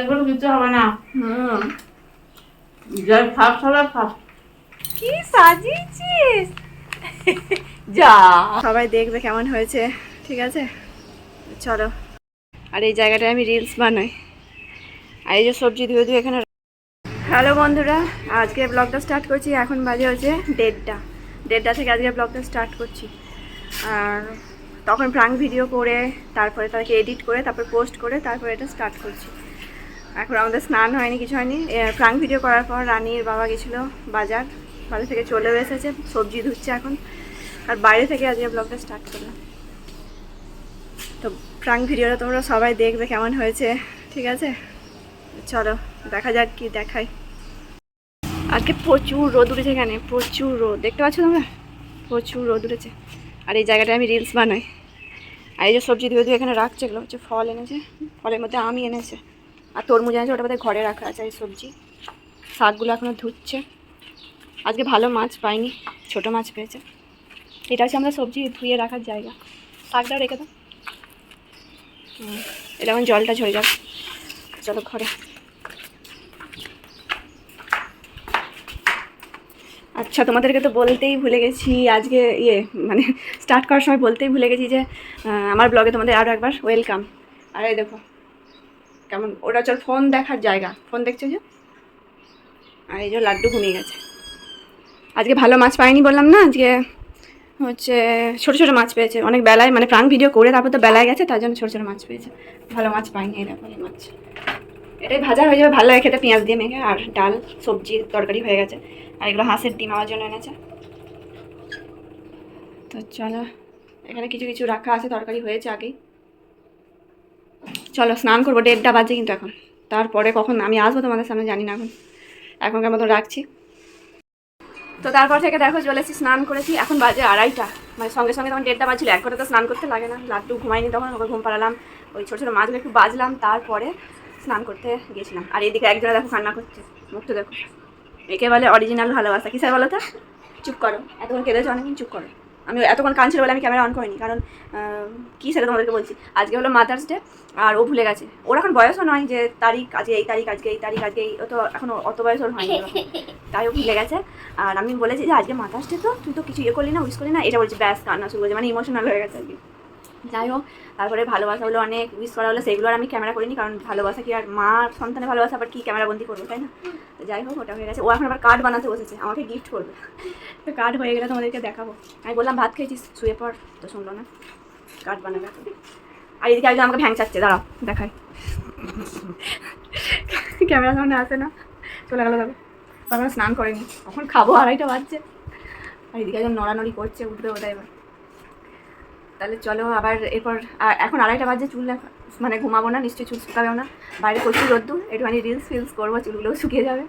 এগুলো দিতে হবে না। হুম, যাই ফার্স্ট হবে ফার্স্ট। কি সাজিয়েছিস! যা, সবাই দেখবে কেমন হয়েছে। ঠিক আছে, চলো। আর এই জায়গাটায় আমি রিলস বানাই। আর এই যে সবজি ধুয়ে ধুয়ে এখানে। হ্যালো বন্ধুরা, আজকে ব্লগটা স্টার্ট করছি। এখন বাজে হচ্ছে 1:30 থেকে আজকে ব্লগটা স্টার্ট করছি। আর তখন প্রাঙ্ক ভিডিও করে, তারপরে তাকে এডিট করে, তারপর পোস্ট করে, তারপরে এটা স্টার্ট করছি। এখন আমাদের স্নান হয়নি, কিছু হয়নি। প্রাঙ্ক ভিডিও করার পর রানীর বাবা গেছিলো বাজার থেকে চলেও এসেছে, সবজি ধুচ্ছে এখন। আর বাইরে থেকে আজকে ব্লগটা স্টার্ট করলাম। তো প্রাঙ্ক ভিডিওটা তোমরা সবাই দেখবে কেমন হয়েছে। ঠিক আছে, চলো দেখা যাক কি দেখাই। আজকে প্রচুর রোদ উঠেছে, এখানে প্রচুর রোদ, দেখতে পাচ্ছ তোমরা? প্রচুর রোদ উঠেছে। আর এই জায়গাটায় আমি রিলস বানাই। আর এই যে সবজি ধুয়ে ধুয়ে এখানে রাখছে, এগুলো হচ্ছে ফল এনেছে। ফলের মধ্যে আমি এনেছে, আর তরমুজ এনেছে, ওটা বোধহয় ঘরে রাখা আছে। এই সবজি শাকগুলো এখনও ধুচ্ছে। আজকে ভালো মাছ পাইনি, ছোট মাছ পেয়েছে। এটা হচ্ছে আমরা সবজি ধুয়ে রাখার জায়গা। শাকটাও রেখে দাও। এটা এখন জলটা ঝরে যাবে। চলো ঘরে। আচ্ছা, তোমাদেরকে তো বলতেই ভুলে গেছি আজকে, মানে স্টার্ট করার সময় বলতেই ভুলে গেছি যে আমার ব্লগে তোমাদের আরও একবার ওয়েলকাম। আর এই দেখো কেমন, ওটা চল ফোন দেখার জায়গা, ফোন দেখছো যে। আর এই যে লাড্ডু ঘুমিয়ে গেছে। আজকে ভালো মাছ পাইনি বললাম না, আজকে হচ্ছে ছোটো ছোটো মাছ পেয়েছে অনেক বেলায়, মানে প্রাঙ্ক ভিডিও করে তারপর তো বেলায় গেছে, তার জন্য ছোটো ছোটো মাছ পেয়েছে। ভালো মাছ পাইনি। এই দেখো এই মাছ, এটাই ভাজা হয়ে যাবে, ভালো লাগে খেতে পেঁয়াজ দিয়ে মেখে। আর ডাল সবজি তরকারি হয়ে গেছে। আর এগুলো হাঁসের ডিম আমার জন্য এনেছে। তো চলো, এখানে কিছু কিছু রাখা আছে, তরকারি হয়েছে আগেই। চলো স্নান করবো, 1:30 বাজে কিন্তু এখন। তারপরে কখন আমি আসবো তোমাদের সামনে জানি না, এখনকার মতো রাখছি। তো তারপর থেকে দেখো চলেছি, স্নান করেছি, এখন বাজে 2:30। মানে সঙ্গে সঙ্গে তখন 1:30 বাজছিল, 1 ঘন্টা তো স্নান করতে লাগে না। লাড্ডু ঘুমাইনি তখন, ওকে ঘুম পাড়ালাম, ওই ছোটো ছোটো মাছগুলো একটু বাজলাম, তারপরে স্নান করতে গেছিলাম। আর এদিকে একজনে দেখো কান্না করছে, মুখটা দেখো। একে বলে অরিজিনাল ভালোবাসা। কিসের বলো তো? চুপ করো, এতক্ষণ কেঁদেছো অনেকদিন, চুপ করো। আমি এতক্ষণ কাঁদছিল বলে আমি ক্যামেরা অন করিনি, কারণ কী সেটা তোমাদেরকে বলছি। আজকে হলো মাদার্স ডে, আর ও ভুলে গেছে। ওর এখন বয়সও নয় যে তারিখ আজকে এই তারিখ, আজকে এই তারিখ, আজকে এই, ও তো এখন অত বয়স ওর হয়নি, তাই ও ভুলে গেছে। আর আমি বলেছি যে আজকে মাদার্স ডে, তো তুই তো কিছু করলি না, উইশ করলি না, এটা বলছি, ব্যাস কান্না শুরু করছে, মানে ইমোশনাল হয়ে গেছে আর কি। যাই হোক, তারপরে ভালোবাসা হলো অনেক, উইশ করা হলো, সেগুলো আর আমি ক্যামেরা করিনি, কারণ ভালোবাসা কি আর, মা সন্তানের ভালোবাসা আবার কি ক্যামেরা বন্দি করবো, তাই না? তো যাই হোক, ওটা হয়ে গেছে। ও এখন আবার কার্ড বানাতে বসেছে, আমাকে গিফট করবে। তো কার্ড হয়ে গেলে তোমাদেরকে দেখাবো। আমি বললাম ভাত খেয়েছিস, শুয়ে পড়, তো শুনলো না, কার্ড বানাবে। আর এদিকে একজন আমাকে ভ্যাং চাচ্ছে, দাঁড়াও দেখাই। ক্যামেরা সামনে আসে না, চলে গেলো। দেখো তখন স্নান করেনি, এখন খাবো, 2:30 বাজছে। আর এদিকে একজন নড়ানড়ি করছে, উঠবে ওটা এবার। তাহলে চলো আবার এরপর, এখন 2:30 বাজে, চুল মানে ঘুমাবো না নিশ্চয়ই, চুল শুকাবেও না, বাইরে প্রচুর রোদ্দুর, একটুখানি রিলস ফিলস করবো, চুলগুলোও শুকিয়ে যাবে,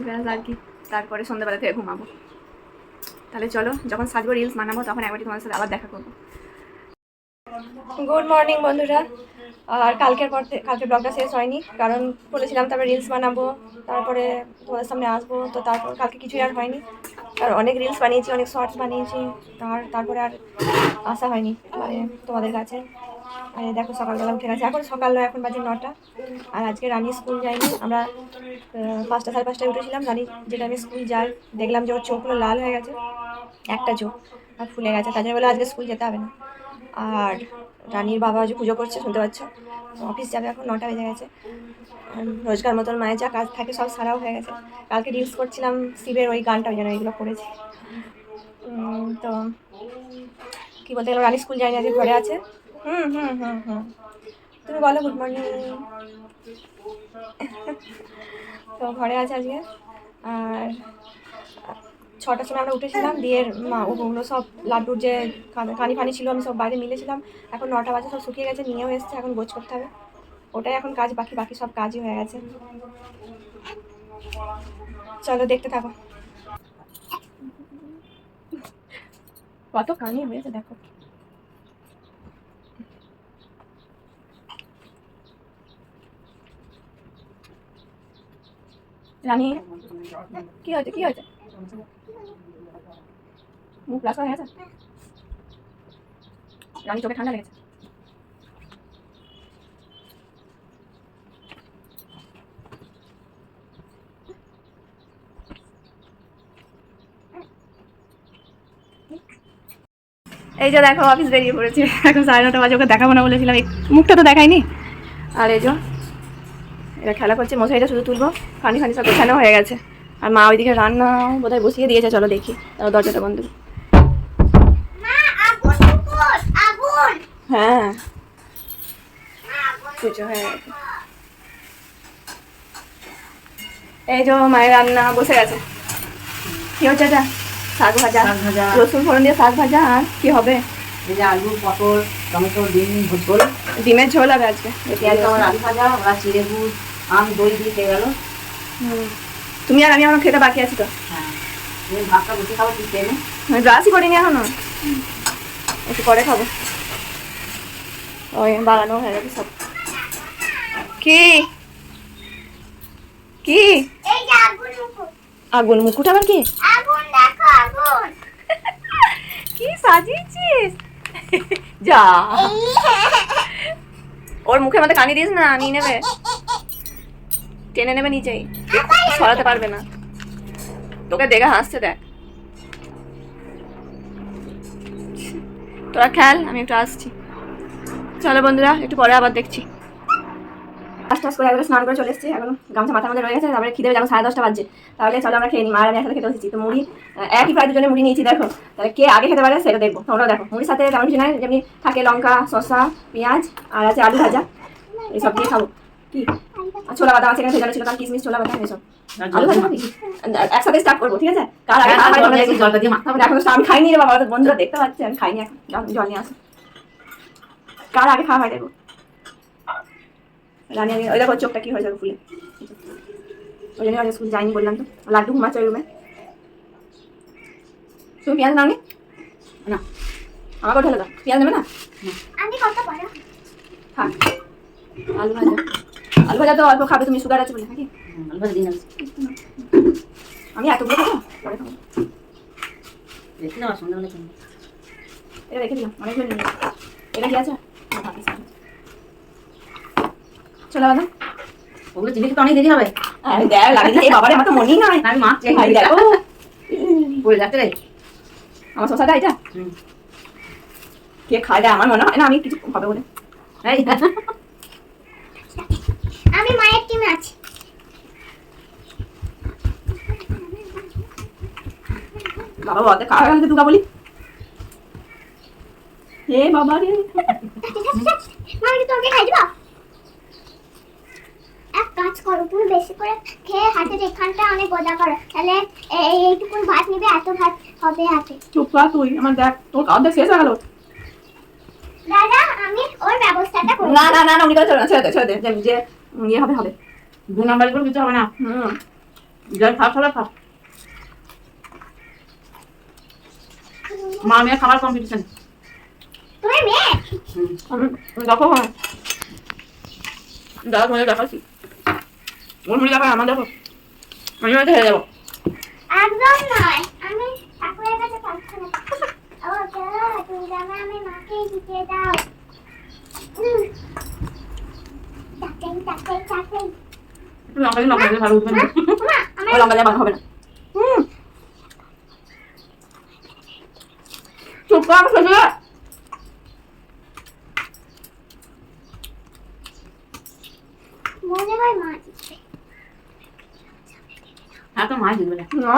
ব্যাস আর কি। তারপরে সন্ধ্যাবেলা থেকে ঘুমাবো। তাহলে চলো, যখন সাজবো রিলস বানাবো তখন একবারই তোমাদের সাথে আবার দেখা করবো। গুড মর্নিং বন্ধুরা। আর কালকে ব্লগটা শেষ হয়নি, কারণ বলেছিলাম তারপরে রিলস বানাবো, তারপরে তোমাদের সামনে আসবো। তো তারপর কালকে কিছুই আর হয়নি, আর অনেক রিলস বানিয়েছি, অনেক শর্টস বানিয়েছি, তারপরে আর আসা হয়নি মানে তোমাদের কাছে। আর দেখো সকালবেলা উঠে গেছে, এখন সকাল নয়, এখন বাজে 9টা। আর আজকে রানী স্কুল যায়নি, আমরা 5টা, 5:30টায় উঠেছিলাম। রানী যেটা আমি স্কুল যাই, দেখলাম যে ওর চোখগুলো লাল হয়ে গেছে, একটা চোখ আর ফুলে গেছে, তার জন্য বলে আজকে স্কুল যেতে হবে না। আর রানীর বাবা যে পুজো করছে, শুনতে পাচ্ছ, অফিস যাবে, এখন 9টা বেজে গেছে। রোজগার মতন মায়ের যা কাজ থাকে সব সারাও হয়ে গেছে। কালকে রিলস করছিলাম শিবের ওই গানটা, ওই জন্য এইগুলো করেছি। তো কী বলতে গেলো, রানী স্কুল যায়নি, আজকে ঘরে আছে। হুম হুম হুম হুম তুমি বলো গুড মর্নিং। তো ঘরে আছে আজকে। আর 6টার সময় আমরা উঠেছিলাম, দিয়ে মা ওগুলো সব লাড্ডুর যে কানি ফানি ছিল, আমি সব বাইরে মিলেছিলাম। এখন 9টা বাজে, সব শুকিয়ে গেছে, নিয়েও এসছে, এখন গোছ করতে হবে। ওটাই এখন কাজ, বাকি বাকি সব কাজই হয়ে গেছে। চলো দেখতে থাকো, কত কানি হয়েছে দেখো। রানী কি হয়েছে, কি হয়েছে? মুখ প্লাস্টার হয়ে গেছে, রানী চোখে ঠান্ডা লেগেছে। এই যে দেখো অফিস বেরিয়ে পড়েছে, এখন 9:30 বাজে, ওকে দেখাবো না বলেছিলাম, এই মুখটা তো দেখাইনি। আর এই যে এরা খেলা করছে, মশাইটা শুধু তুলবো, ফানি ফানি সব গোছানো হয়ে গেছে। আর মা ওইদিকে রান্না বোধহয় বসিয়ে দিয়েছে, চলো দেখি। তারপর দরজাটা বন্ধ। হ্যাঁ পুজো হয়ে গেছে। এই যে মায়ের রান্না বসে গেছে। কি হচ্ছে এটা? শাক ভাজা, রসুন ফোড়ন দিয়ে শাক ভাজা। আর কি হবে? এই যে আলু, পটল, টমেটো, ডিম ঝোল। ডিমের ঝোল হবে আজকে। আমার আলু ভাজা, ওরা চিড়ে গুড়, আম, দই দিয়ে খেয়ে গেল। তুমি আর আমি আমার খেতে বাকি আছি তো। হ্যাঁ, তুমি ভাতটা বসে খাবো, তুই খেয়ে নে। আমি ব্রাশই করিনি এখনো, একটু পরে খাবো। ওই বাগানো হয়ে গেছে সব। কি কি আগুন? মুকুট আবার কি? কি সাজিয়েছিস? যা, ওর মুখের মধ্যে কানি দিস না, নিয়ে নেবে, টেনে নেবে নিচেই, সরাতে পারবে না। তোকে দেখে হাসছে, দেখ। তোরা খেল, আমি একটু আসছি। চলো বন্ধুরা, একটু পরে আবার দেখছি। টাস করে একবার স্নান করে চলে এসেছি, এখন গামছা মাথার মধ্যে রয়ে গেছে। তারপরে খিদে যখন 10:30 বাজছে, তাহলে চলো আমরা খেয়ে নিই। আর আমি একসাথে খেতে বসেছি, তো মুড়ি একই প্রায় দুজনে মুড়ি নিয়েছি। দেখো তাহলে কে আগে খেতে পারে সেটা দেখবো। তোমরা দেখো, মুড়ির সাথে তেমন কিছু নাই, যেমনি থাকে লঙ্কা, শসা, পেঁয়াজ, আর আছে আলু ভাজা, এইসব দিয়ে খাবো। কি আর ছোলা বাদাম আছে এখানে ভেজানো ছিল, কারণ কিশমিশ, ছোলা বাদাম এসব। আলু ভাজা খাবি? একসাথে স্টার্ট করবো, ঠিক আছে? কার আগে জলটা দিয়ে মাথা। এখন আমি খাইনি রে বাবা, বন্ধুরা দেখতে পাচ্ছে আমি খাইনি, এখন জল নিয়ে আসো। কার আগে খাওয়া হয় দেখো। রানি ওই দেখো চোখটা কি হয়ে যাবে ফুলে, ওই জন্য স্কুল যাইনি বললাম তো। লাড্ডু ঘুমাচ্ছে ওই রুমে। তুমি পেঁয়াজ নাও নি? না, আমাকে ঢেলে দাও। পেঁয়াজ নেবে না? আমি কত বড় হ্যাঁ, আলু ভাজা। আলু ভাজা তো অল্প খাবে, তুমি সুগার আছে বলে নাকি? আলু ভাজা দিন আমি এতগুলো খাবো, পরে খাবো। দেখি না, সন্ধ্যাবেলা কিনবো। এটা রেখে দিলাম, অনেকগুলো নিয়ে। এটা কি আছে? চলে বাদাম ওগুলো চিনি তো অনেক দেরি হবে। দেখ লাগে, এই বাবারে আমার তো মনেই নয়। আমি মাছ চাই, দেখো পড়ে যাচ্ছে রে আমার শসাটা। এটা কে খায়? আমার মনে হয় না আমি কিছু হবে বলে। আমি মায়ের টিমে আছি। বাবা বলতে খাওয়া গেলে দুগা বলি। হে বাবা রে, মামি কি তোকে খাই দিবা? এক কাজ করো, তুমি বেশি করে খেয়ে হাতের এখানটা অনেক গোদা করো, তাহলে এইটুকুন ভাত নিবে, এত ভাত হবে হাতে। চুপ কর তুই। আমার দেখ, তোর খাওয়া শেষ হয়ে গেল। দাদা আমি ওর ব্যবস্থাটা করব। না না না না, উনি ছেড়ে দে, ছেড়ে দে, যে ইয়ে হবে হবে। 2 নাম্বার করে কিছু হবে না। যাই ফার্স্ট হবে ফার্স্ট। মা মেয়ে খাবার কম্পিটিশন। তুমি মেয়ে? দেখো হ্যাঁ, দাদা তোমাদের দেখাচ্ছি। ওর মুড়ি দেখায়, আমার দেখো, আমি হয়তো হেরে যাবো। একদম নয়, আমি ঠাকুরের কাছে প্রার্থনা করছি। ও চলো তুমি জামা আমি মাকে দিতে দাও। চাকরি চাকরি চাকরি। একটু লঙ্কা দিন, লঙ্কা দিলে ভালো উঠবে না। ও লঙ্কা দিয়ে হবে না। চুপ কর, আমি খেতে দে। মনে হয় মা দিচ্ছে। হ্যাঁ তো মাছ দিবে না। না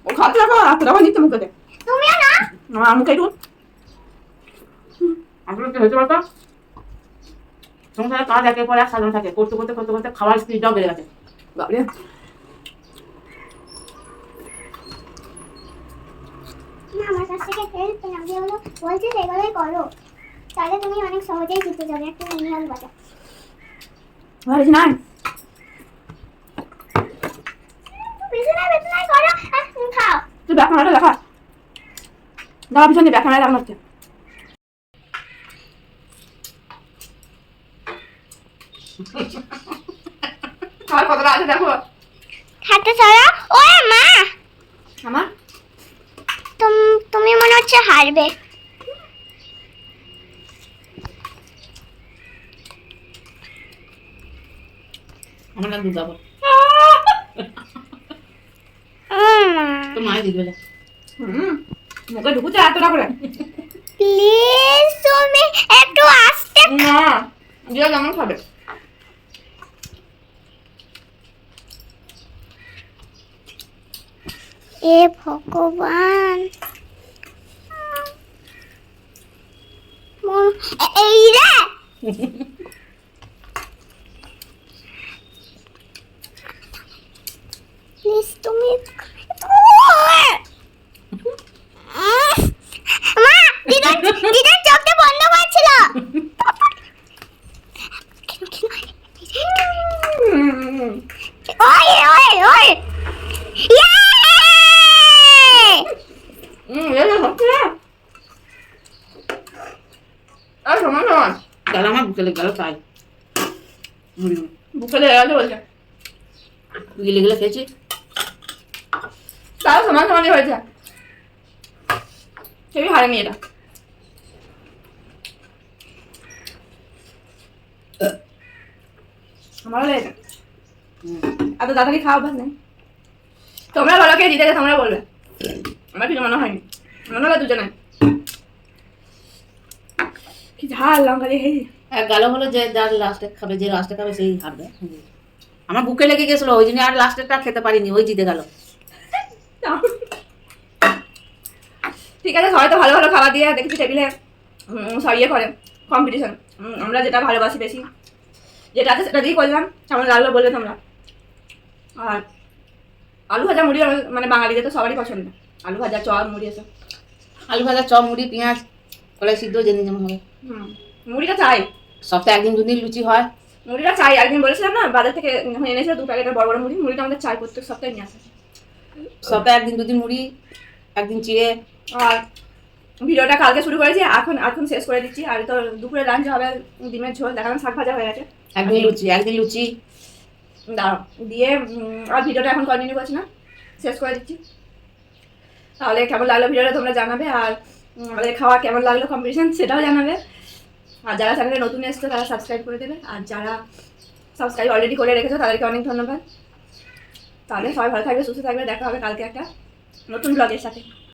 ও খাতে রাখো, তখন নিচ্ছে মুখে দে। তুমিও না? না মুখে একটু। আসলে কি হয়েছে বলতো, সংসারে কাজ একের পর এক সাজানো থাকে, করতে করতে করতে করতে খাওয়ার স্পিডটাও বেড়ে গেছে। বাবরে, না আমার কাছ থেকে হেল্প না, যেগুলো বলছি সেগুলোই করো, তাহলে তুমি অনেক সহজেই জিতে যাবে। একটা নিয়ম বাজা ভালো না? বিছানায় বিছানায় করো আর তুমি খাও। তুই ব্যাক ক্যামেরাটা দেখা, দাঁড়া পিছনে ব্যাক ক্যামেরা লাগানো হচ্ছে। আর কতটা আছে দেখো। হাতে ছাড়া ওই মা, আমার তুমি মনে হচ্ছে হারবে। আমার নাম দুধ তো মাছ দিবে না। মুখে ঢুকুছে এতটা করে প্লিজ তুমি একটু আস্তে। না যে কেমন খাবে এ ভগবান, এই রে প্লিজ তুমি মা, দিদার চোখটা বন্ধ করেছিল। ওই ওই ওই ইয়ে! আর সমান সমান গেল আমার বুকে লেগে গেল তাই বুকে লেগে গেছে বলছে গিলে গিলে খেয়েছি। তাও সমান সমানই হয়েছে কেউই হারেনি এটা আমারও লেগেছে এত তাড়াতাড়ি খাওয়া অভ্যাস নেই তোমরা বলো কে জিতেছে তোমরা বলবে আমার কিছু মনে হয়নি মনে হলো দুজনে কি ঝাল লঙ্কা দিয়ে খেয়েছি এক গেল হলো যে যার লাস্টে খাবে, যে লাস্টে খাবে সেই হারবে। আমার বুকে লেগে গেছিলো, ওই জন্য আর লাস্টেরটা খেতে পারিনি, ওই জিতে গেল। ঠিক আছে সবাই তো ভালো ভালো খাবার দিয়ে দেখছি টেবিলে সব ইয়ে করে কম্পিটিশন আমরা যেটা ভালোবাসি বেশি যেটা আছে সেটা দিয়েই করলাম কেমন লাগলো বলবে তোমরা আর আলু ভাজা মুড়ি মানে বাঙালিদের তো সবারই পছন্দ আলু ভাজা চপ মুড়ি এসব আলু ভাজা, চপ, মুড়ি, পেঁয়াজ, কলাই সিদ্ধ যেদিন যেমন হবে। মুড়িটা চাই সপ্তাহে একদিন দুদিন লুচি হয়। মুড়িটা চাই একদিন বলেছিলাম না বাজার থেকে এনেছিল 2 প্যাকেটের বড় বড় মুড়িটা আমাদের চাই প্রত্যেক সপ্তাহে নিয়ে আসে সপ্তাহে একদিন দুদিন মুড়ি, একদিন চিড়ে। আর ভিডিওটা কালকে শুরু করেছি এখন শেষ করে দিচ্ছি আর তো দুপুরে লাঞ্চ হবে ডিমের ঝোল দেখালাম শাক ভাজা হয়ে গেছে একদিন লুচি দাঁড়াও দিয়ে আর ভিডিওটা এখন কন্টিনিউ করছি না শেষ করে দিচ্ছি তাহলে কেমন লাগলো ভিডিওটা তোমরা জানাবে আর আমাদের খাওয়া কেমন লাগলো কম্পিটিশন সেটাও জানাবে আর যারা চ্যানেলে নতুন এসছো তারা সাবস্ক্রাইব করে দেবে আর যারা সাবস্ক্রাইব অলরেডি করে রেখেছো তাদেরকে অনেক ধন্যবাদ তাহলে সবাই ভালো থাকবে সুস্থ থাকবে দেখা হবে কালকে একটা নতুন ব্লগের সাথে।